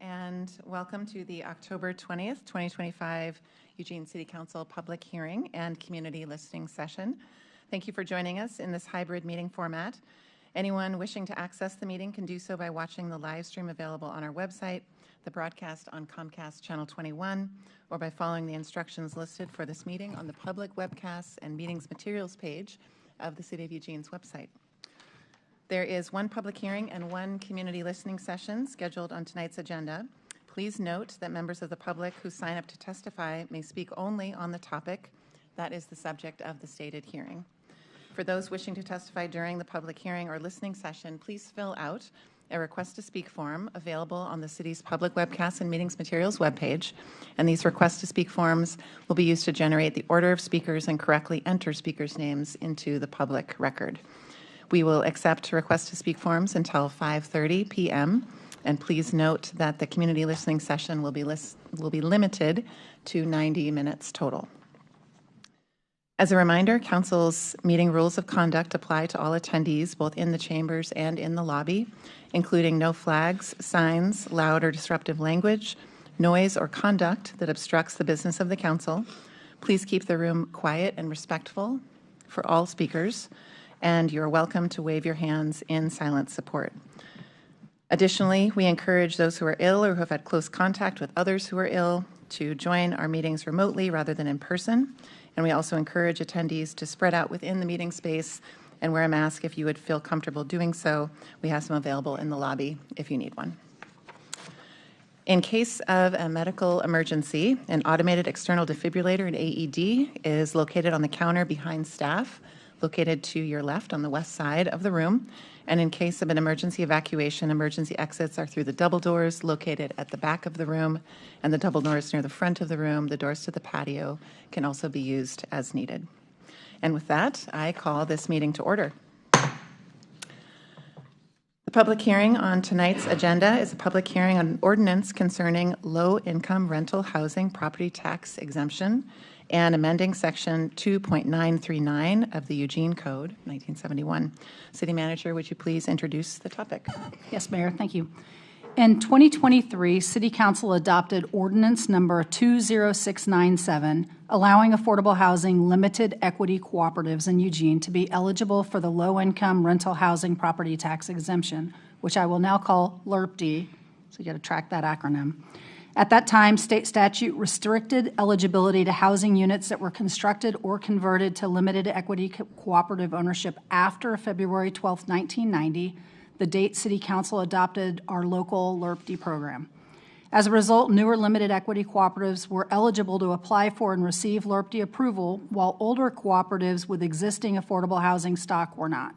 and welcome to the October 20th, 2025 Eugene City Council public hearing and community listening session. Thank you for joining us in this hybrid meeting format. Anyone wishing to access the meeting can do so by watching the live stream available on our website, the broadcast on Comcast Channel 21, or by following the instructions listed for this meeting on the public webcasts and meetings materials page of the City of Eugene's website. There is one public hearing and one community listening session scheduled on tonight's agenda. Please note that members of the public who sign up to testify may speak only on the topic that is the subject of the stated hearing. For those wishing to testify during the public hearing or listening session, please fill out a request to speak form available on the city's public webcasts and meetings materials webpage. And these request to speak forms will be used to generate the order of speakers and correctly enter speakers' names into the public record. We will accept request to speak forms until 5:30 p.m. And please note that the community listening session will be limited to 90 minutes total. As a reminder, Council's meeting rules of conduct apply to all attendees, both in the chambers and in the lobby, including no flags, signs, loud or disruptive language, noise or conduct that obstructs the business of the Council. Please keep the room quiet and respectful for all speakers, and you're welcome to wave your hands in silent support. Additionally, we encourage those who are ill or who have had close contact with others who are ill to join our meetings remotely rather than in person. And we also encourage attendees to spread out within the meeting space and wear a mask if you would feel comfortable doing so. We have some available in the lobby if you need one. In case of a medical emergency, an automated external defibrillator, an AED, is located on the counter behind staff, located to your left on the west side of the room. And in case of an emergency evacuation, emergency exits are through the double doors located at the back of the room and the double doors near the front of the room. The doors to the patio can also be used as needed. And with that, I call this meeting to order. The public hearing on tonight's agenda is a public hearing on an ordinance concerning low-income rental housing property tax exemption and amending Section 2.939 of the Eugene Code, 1971. City Manager, would you please introduce the topic? Yes, Mayor, thank you. In 2023, City Council adopted Ordinance Number 20697, allowing affordable housing limited equity cooperatives in Eugene to be eligible for the low-income rental housing property tax exemption, which I will now call LRPD, so you got to track that acronym. At that time, state statute restricted eligibility to housing units that were constructed or converted to limited equity cooperative ownership after February 12, 1990, the date City Council adopted our local LRPD program. As a result, newer limited equity cooperatives were eligible to apply for and receive LRPD approval, while older cooperatives with existing affordable housing stock were not.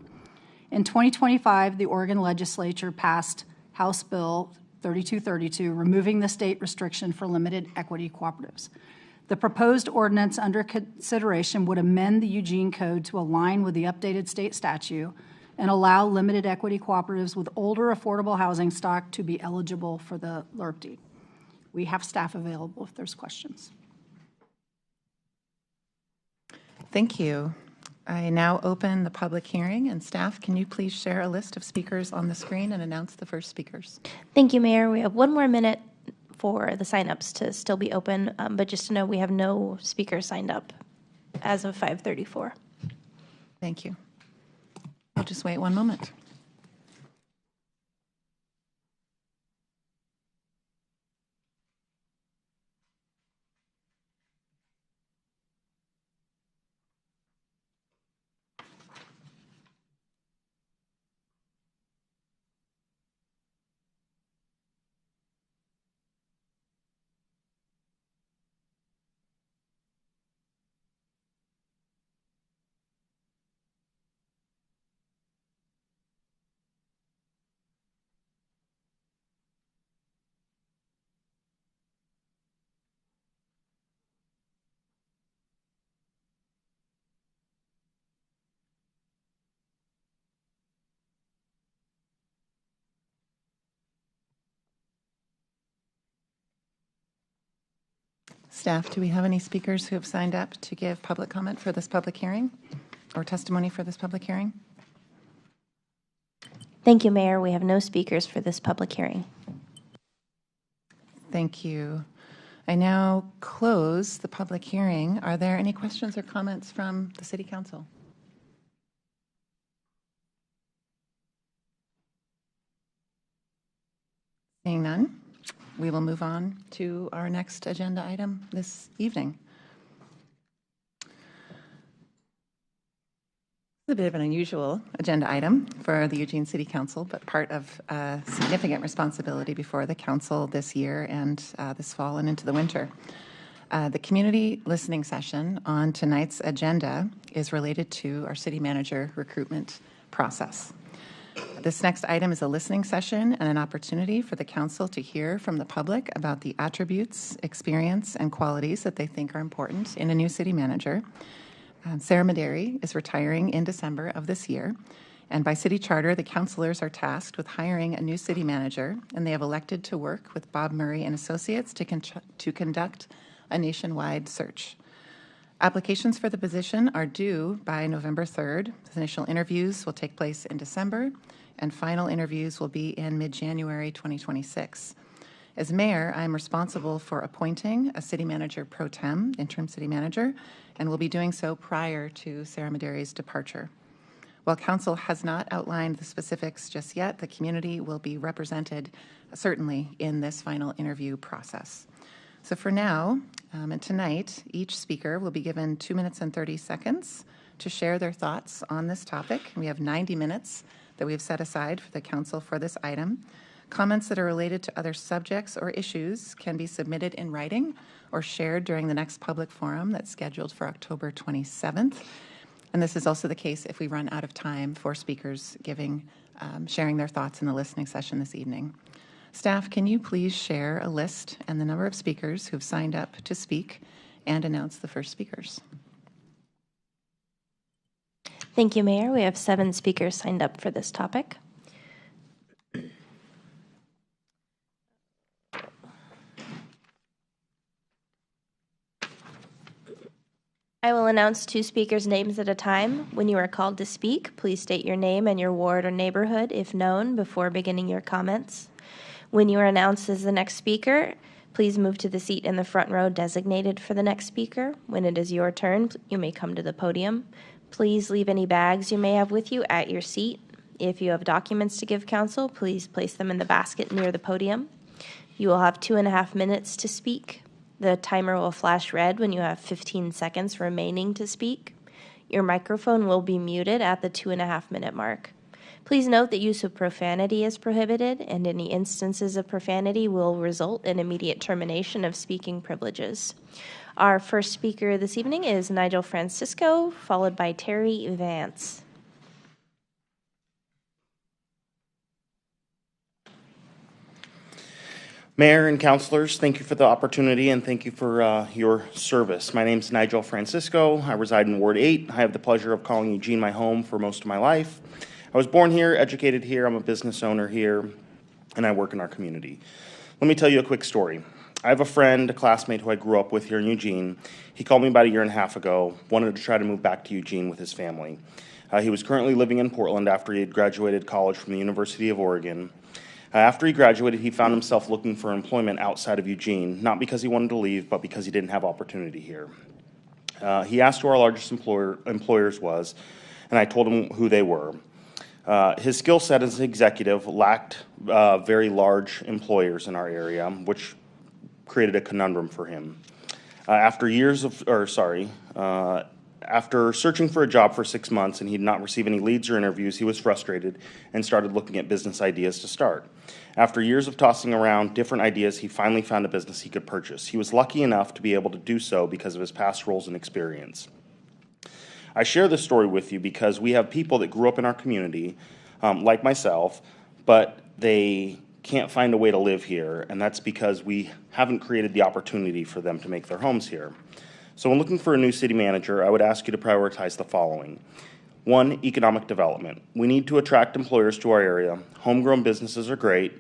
In 2025, the Oregon legislature passed House Bill 3232, removing the state restriction for limited equity cooperatives. The proposed ordinance under consideration would amend the Eugene Code to align with the updated state statute and allow limited equity cooperatives with older affordable housing stock to be eligible for the LRPD. We have staff available if there's questions. Thank you. I now open the public hearing, and staff, can you please share a list of speakers on the screen and announce the first speakers? Thank you, Mayor. We have one more minute for the signups to still be open, but just to know we have no speakers signed up as of 5:34. Thank you. I'll just wait one moment. Staff, do we have any speakers who have signed up to give public comment for this public hearing or testimony for this public hearing? Thank you, Mayor. We have no speakers for this public hearing. Thank you. I now close the public hearing. Are there any questions or comments from the City Council? Seeing none, we will move on to our next agenda item this evening. It's a bit of an unusual agenda item for the Eugene City Council, but part of a significant responsibility before the council this year and this fall and into the winter. The community listening session on tonight's agenda is related to our city manager recruitment process. This next item is a listening session and an opportunity for the council to hear from the public about the attributes, experience, and qualities that they think are important in a new city manager. Sarah Mederi is retiring in December of this year, and by city charter, the councilors are tasked with hiring a new city manager, and they have elected to work with Bob Murray and Associates to conduct a nationwide search. Applications for the position are due by November 3rd. The initial interviews will take place in December, and final interviews will be in mid-January 2026. As mayor, I am responsible for appointing a city manager pro tem, interim city manager, and will be doing so prior to Sarah Mederi's departure. While council has not outlined the specifics just yet, the community will be represented certainly in this final interview process. So for now, and tonight, each speaker will be given 2 minutes and 30 seconds to share their thoughts on this topic. We have 90 minutes that we have set aside for the council for this item. Comments that are related to other subjects or issues can be submitted in writing or shared during the next public forum that's scheduled for October 27th. And this is also the case if we run out of time for speakers sharing their thoughts in the listening session this evening. Staff, can you please share a list and the number of speakers who've signed up to speak and announce the first speakers? Thank you, Mayor. We have 7 speakers signed up for this topic. I will announce 2 speakers' names at a time. When you are called to speak, please state your name and your ward or neighborhood, if known, before beginning your comments. When you are announced as the next speaker, please move to the seat in the front row designated for the next speaker. When it is your turn, you may come to the podium. Please leave any bags you may have with you at your seat. If you have documents to give council, please place them in the basket near the podium. You will have 2.5 minutes to speak. The timer will flash red when you have 15 seconds remaining to speak. Your microphone will be muted at the 2.5-minute mark. Please note that use of profanity is prohibited, and any instances of profanity will result in immediate termination of speaking privileges. Our first speaker this evening is Nigel Francisco, followed by Terry Vance. Mayor and councilors, thank you for the opportunity and thank you for your service. My name is Nigel Francisco. I reside in Ward 8. I have the pleasure of calling Eugene my home for most of my life. I was born here, educated here, I'm a business owner here, and I work in our community. Let me tell you a quick story. I have a friend, a classmate who I grew up with here in Eugene. He called me about 1.5 years ago, wanted to try to move back to Eugene with his family. He was currently living in Portland after he had graduated college from the University of Oregon. After he graduated, he found himself looking for employment outside of Eugene, not because he wanted to leave, but because he didn't have opportunity here. He asked who our largest employers was, and I told him who they were. His skill set as an executive lacked very large employers in our area, which created a conundrum for him. After searching for a job for 6 months and he did not receive any leads or interviews, he was frustrated and started looking at business ideas to start. After years of tossing around different ideas, he finally found a business he could purchase. He was lucky enough to be able to do so because of his past roles and experience. I share this story with you because we have people that grew up in our community, like myself, but they can't find a way to live here, and that's because we haven't created the opportunity for them to make their homes here. So when looking for a new city manager, I would ask you to prioritize the following. 1, economic development. We need to attract employers to our area. Homegrown businesses are great,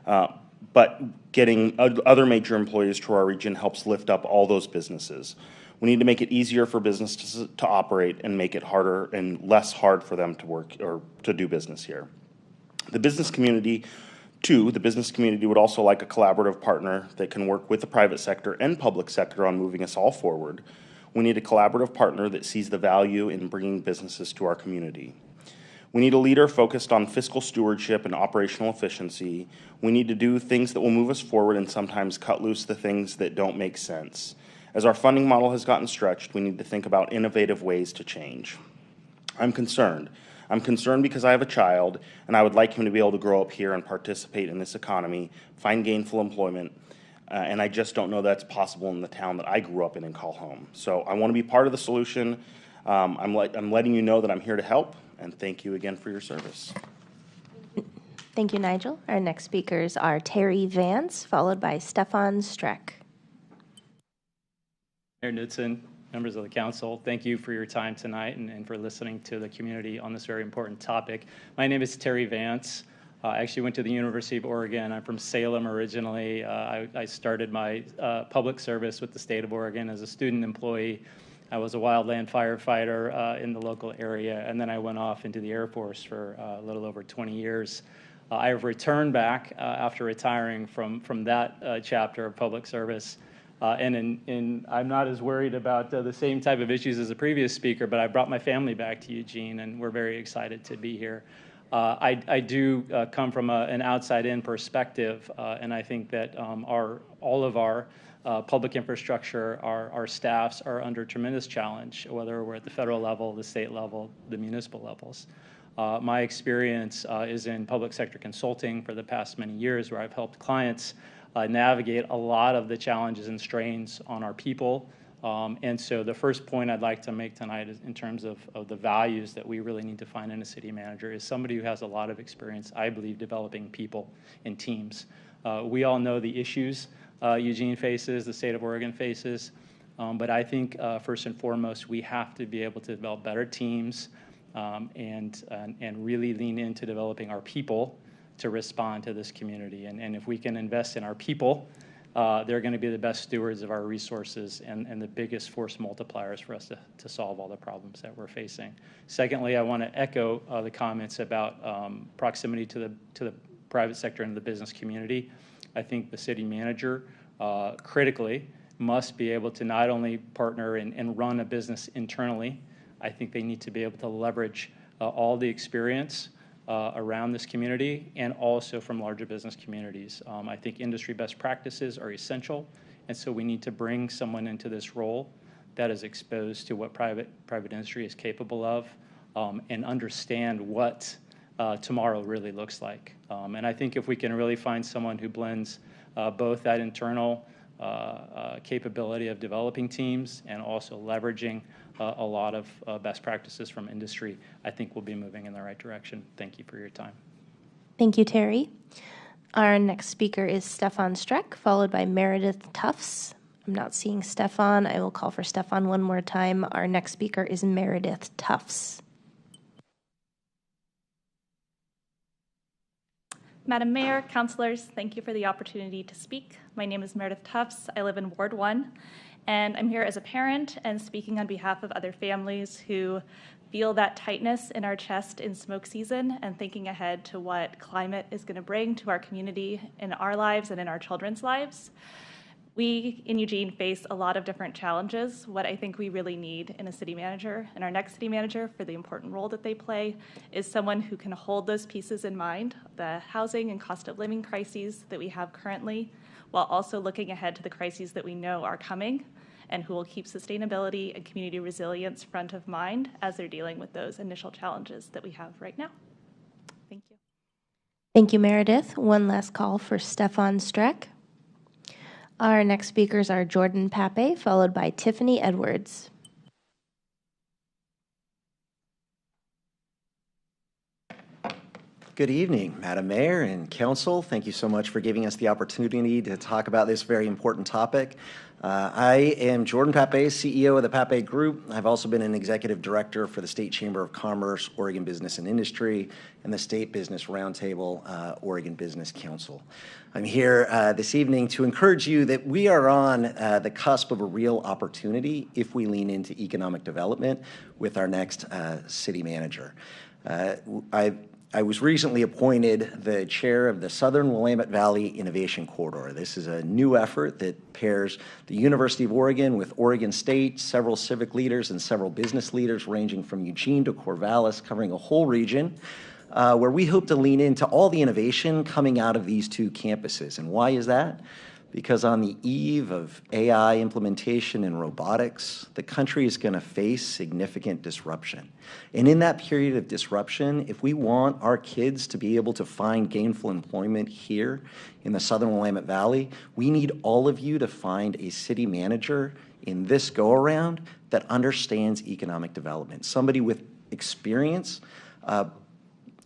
but getting other major employers to our region helps lift up all those businesses. We need to make it easier for businesses to operate and make it harder and less hard for them to work or to do business here. The business community Two, the business community would also like a collaborative partner that can work with the private sector and public sector on moving us all forward. We need a collaborative partner that sees the value in bringing businesses to our community. We need a leader focused on fiscal stewardship and operational efficiency. We need to do things that will move us forward and sometimes cut loose the things that don't make sense. As our funding model has gotten stretched, we need to think about innovative ways to change. I'm concerned. I'm concerned because I have a child, and I would like him to be able to grow up here and participate in this economy, find gainful employment, and I just don't know that's possible in the town that I grew up in and call home. So I want to be part of the solution. I'm letting you know that I'm here to help, and thank you again for your service. Thank you, Nigel. Our next speakers are Terry Vance, followed by Stefan Streck. Mayor Knudsen, members of the council, thank you for your time tonight and for listening to the community on this very important topic. My name is Terry Vance. I actually went to the University of Oregon. I'm from Salem originally. I started my public service with the state of Oregon as a student employee. I was a wildland firefighter in the local area, and then I went off into the Air Force for a little over 20 years. I have returned back after retiring from that chapter of public service. And I'm not as worried about the same type of issues as the previous speaker, but I brought my family back to Eugene, and we're very excited to be here. I do come from an outside-in perspective, and I think that all of our public infrastructure, our staffs are under tremendous challenge, whether we're at the federal level, the state level, the municipal levels. My experience is in public sector consulting for the past many years, where I've helped clients navigate a lot of the challenges and strains on our people. And so the first point I'd like to make tonight is in terms of the values that we really need to find in a city manager is somebody who has a lot of experience, I believe, developing people and teams. We all know the issues Eugene faces, the state of Oregon faces, but I think first and foremost, we have to be able to develop better teams and really lean into developing our people to respond to this community. And if we can invest in our people, they're going to be the best stewards of our resources and the biggest force multipliers for us to solve all the problems that we're facing. Secondly, I want to echo the comments about proximity to the private sector and the business community. I think the city manager critically must be able to not only partner and run a business internally. I think they need to be able to leverage all the experience around this community and also from larger business communities. I think industry best practices are essential, and so we need to bring someone into this role that is exposed to what private industry is capable of and understand what tomorrow really looks like. And I think if we can really find someone who blends both that internal capability of developing teams and also leveraging a lot of best practices from industry, I think we'll be moving in the right direction. Thank you for your time. Thank you, Terry. Our next speaker is Stefan Streck, followed by Meredith Tufts. I'm not seeing Stefan. I will call for Stefan one more time. Our next speaker is Meredith Tufts. Madam Mayor, councilors, thank you for the opportunity to speak. My name is Meredith Tufts. I live in Ward 1, and I'm here as a parent and speaking on behalf of other families who feel that tightness in our chest in smoke season and thinking ahead to what climate is going to bring to our community in our lives and in our children's lives. We in Eugene face a lot of different challenges. What I think we really need in a city manager and our next city manager for the important role that they play is someone who can hold those pieces in mind, the housing and cost of living crises that we have currently, while also looking ahead to the crises that we know are coming and who will keep sustainability and community resilience front of mind as they're dealing with those initial challenges that we have right now. Thank you. Thank you, Meredith. One last call for Stefan Streck. Our next speakers are Jordan Pape, followed by Tiffany Edwards. Good evening, Madam Mayor and Council. Thank you so much for giving us the opportunity to talk about this very important topic. I am Jordan Pape, CEO of the Pape Group. I've also been an executive director for the State Chamber of Commerce, Oregon Business and Industry, and the State Business Roundtable, Oregon Business Council. I'm here this evening to encourage you that we are on the cusp of a real opportunity if we lean into economic development with our next city manager. I was recently appointed the chair of the Southern Willamette Valley Innovation Corridor. This is a new effort that pairs the University of Oregon with Oregon State, several civic leaders, and several business leaders ranging from Eugene to Corvallis, covering a whole region, where we hope to lean into all the innovation coming out of these two campuses. And why is that? Because on the eve of AI implementation and robotics, the country is going to face significant disruption. And in that period of disruption, if we want our kids to be able to find gainful employment here in the Southern Willamette Valley, we need all of you to find a city manager in this go-around that understands economic development, somebody with experience,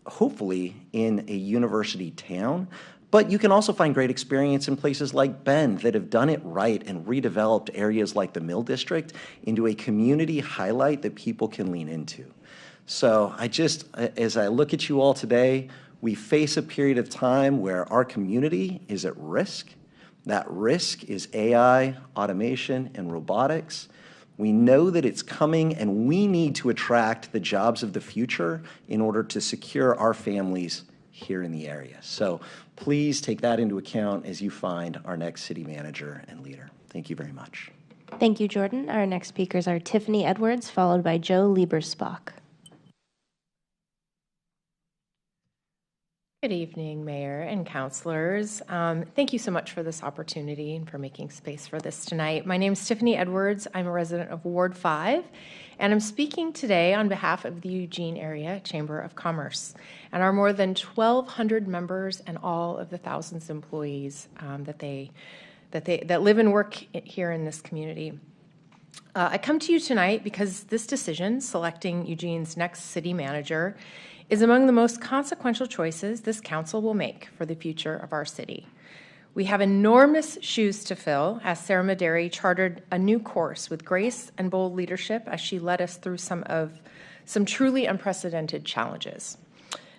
hopefully in a university town. But you can also find great experience in places like Bend that have done it right and redeveloped areas like the Mill District into a community highlight that people can lean into. So as I look at you all today, we face a period of time where our community is at risk. That risk is AI, automation, and robotics. We know that it's coming, and we need to attract the jobs of the future in order to secure our families here in the area. So please take that into account as you find our next city manager and leader. Thank you very much. Thank you, Jordan. Our next speakers are Tiffany Edwards, followed by Joe Liebersbach. Good evening, Mayor and councilors. Thank you so much for this opportunity and for making space for this tonight. My name is Tiffany Edwards. I'm a resident of Ward 5, and I'm speaking today on behalf of the Eugene Area Chamber of Commerce and our more than 1,200 members and all of the thousands of employees that live and work here in this community. I come to you tonight because this decision, selecting Eugene's next city manager, is among the most consequential choices this council will make for the future of our city. We have enormous shoes to fill as Sarah Medary chartered a new course with grace and bold leadership as she led us through some truly unprecedented challenges.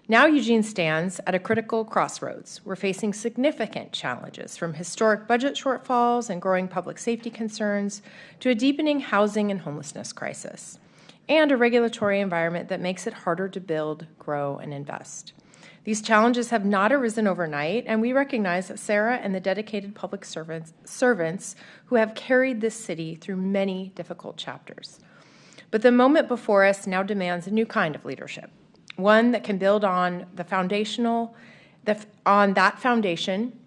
Now Eugene stands at a critical crossroads. We're facing significant challenges, from historic budget shortfalls and growing public safety concerns to a deepening housing and homelessness crisis, and a regulatory environment that makes it harder to build, grow, and invest. These challenges have not arisen overnight, and we recognize that Sarah and the dedicated public servants who have carried this city through many difficult chapters. But the moment before us now demands a new kind of leadership, one that can build on that foundation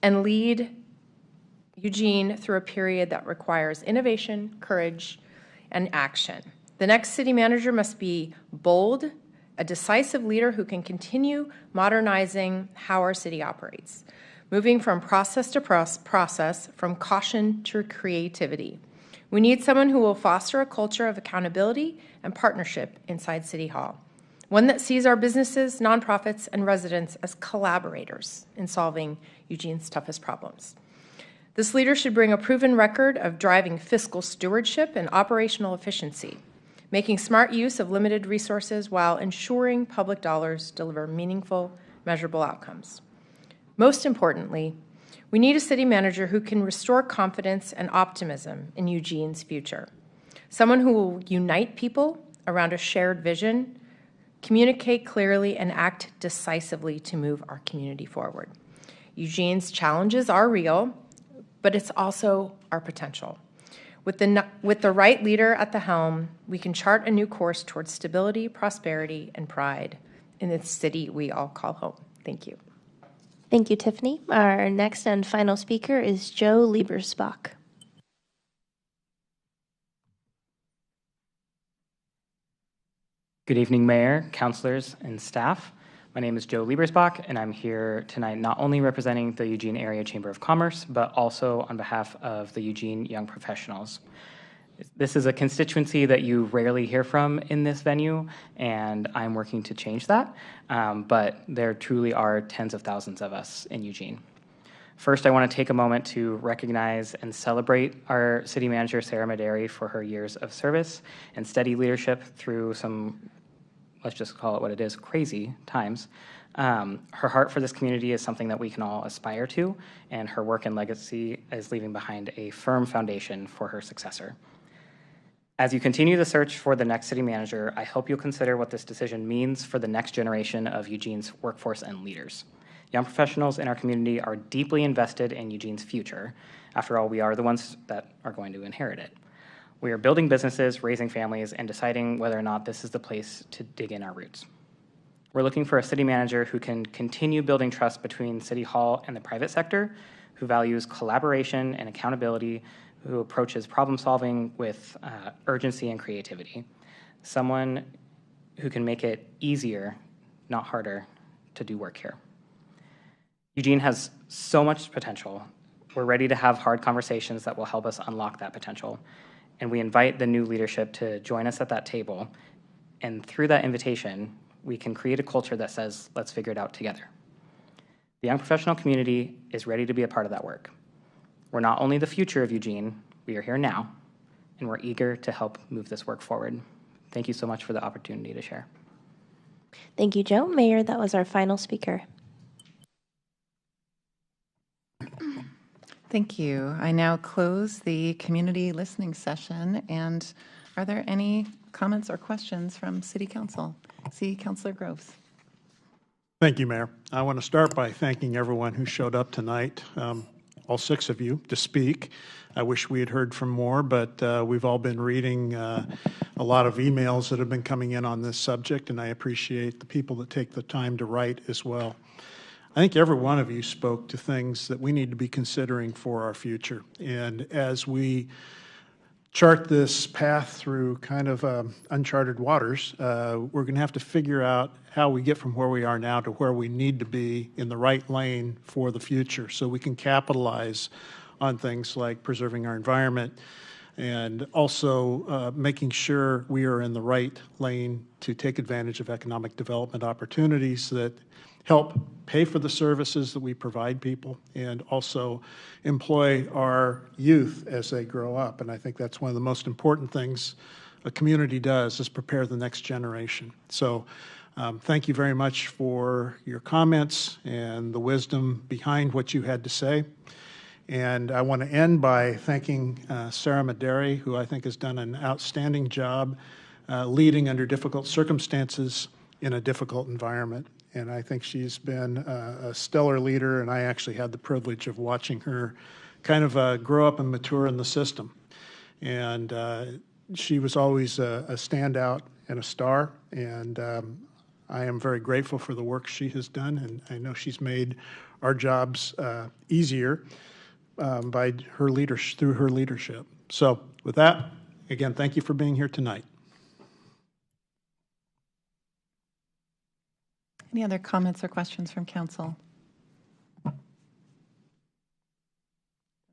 and lead Eugene through a period that requires innovation, courage, and action. The next city manager must be bold, a decisive leader who can continue modernizing how our city operates, moving from process to process, from caution to creativity. We need someone who will foster a culture of accountability and partnership inside City Hall, one that sees our businesses, nonprofits, and residents as collaborators in solving Eugene's toughest problems. This leader should bring a proven record of driving fiscal stewardship and operational efficiency, making smart use of limited resources while ensuring public dollars deliver meaningful, measurable outcomes. Most importantly, we need a city manager who can restore confidence and optimism in Eugene's future, someone who will unite people around a shared vision, communicate clearly, and act decisively to move our community forward. Eugene's challenges are real, but it's also our potential. With the right leader at the helm, we can chart a new course towards stability, prosperity, and pride in the city we all call home. Thank you. Thank you, Tiffany. Our next and final speaker is Joe Liebersbach. Good evening, Mayor, councilors, and staff. My name is Joe Liebersbach, and I'm here tonight not only representing the Eugene Area Chamber of Commerce, but also on behalf of the Eugene Young Professionals. This is a constituency that you rarely hear from in this venue, and I'm working to change that, but there truly are tens of thousands of us in Eugene. First, I want to take a moment to recognize and celebrate our city manager, Sarah Medary, for her years of service and steady leadership through some, let's just call it what it is, crazy times. Her heart for this community is something that we can all aspire to, and her work and legacy is leaving behind a firm foundation for her successor. As you continue the search for the next city manager, I hope you'll consider what this decision means for the next generation of Eugene's workforce and leaders. Young professionals in our community are deeply invested in Eugene's future. After all, we are the ones that are going to inherit it. We are building businesses, raising families, and deciding whether or not this is the place to dig in our roots. We're looking for a city manager who can continue building trust between City Hall and the private sector, who values collaboration and accountability, who approaches problem solving with urgency and creativity. Someone who can make it easier, not harder, to do work here. Eugene has so much potential. We're ready to have hard conversations that will help us unlock that potential. And we invite the new leadership to join us at that table. And through that invitation, we can create a culture that says, let's figure it out together. The young professional community is ready to be a part of that work. We're not only the future of Eugene, we are here now, and we're eager to help move this work forward. Thank you so much for the opportunity to share. Thank you, Joe. Mayor, that was our final speaker. Thank you. I now close the community listening session. And are there any comments or questions from City Council? City Councilor Groves. Thank you, Mayor. I want to start by thanking everyone who showed up tonight, all 6 of you, to speak. I wish we had heard from more, but we've all been reading a lot of emails that have been coming in on this subject, and I appreciate the people that take the time to write as well. I think every one of you spoke to things that we need to be considering for our future. And as we chart this path through kind of uncharted waters, we're going to have to figure out how we get from where we are now to where we need to be in the right lane for the future, so we can capitalize on things like preserving our environment and also making sure we are in the right lane to take advantage of economic development opportunities that help pay for the services that we provide people and also employ our youth as they grow up. And I think that's one of the most important things a community does, is prepare the next generation. So thank you very much for your comments and the wisdom behind what you had to say. And I want to end by thanking Sarah Maderi, who I think has done an outstanding job leading under difficult circumstances in a difficult environment. And I think she's been a stellar leader, and I actually had the privilege of watching her kind of grow up and mature in the system. And she was always a standout and a star, and I am very grateful for the work she has done, and I know she's made our jobs easier by her through her leadership. So with that, again, thank you for being here tonight. Any other comments or questions from council?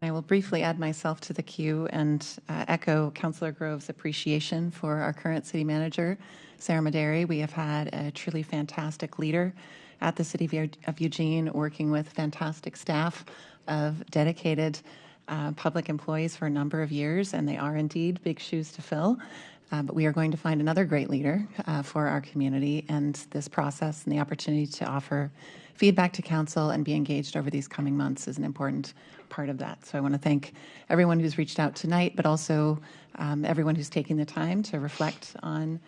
I will briefly add myself to the queue and echo Councilor Grove's appreciation for our current city manager, Sarah Maderi. We have had a truly fantastic leader at the City of Eugene, working with fantastic staff of dedicated public employees for a number of years, and they are indeed big shoes to fill. But we are going to find another great leader for our community, and this process and the opportunity to offer feedback to council and be engaged over these coming months is an important part of that. So I want to thank everyone who's reached out tonight, but also everyone who's taking the time to reflect on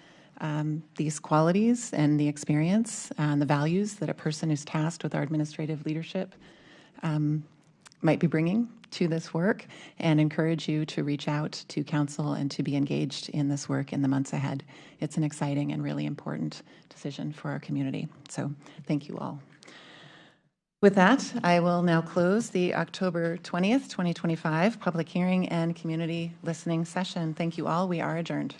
these qualities and the experience and the values that a person who's tasked with our administrative leadership might be bringing to this work, and encourage you to reach out to council and to be engaged in this work in the months ahead. It's an exciting and really important decision for our community. So thank you all. With that, I will now close the October 20th, 2025 public hearing and community listening session. Thank you all. We are adjourned.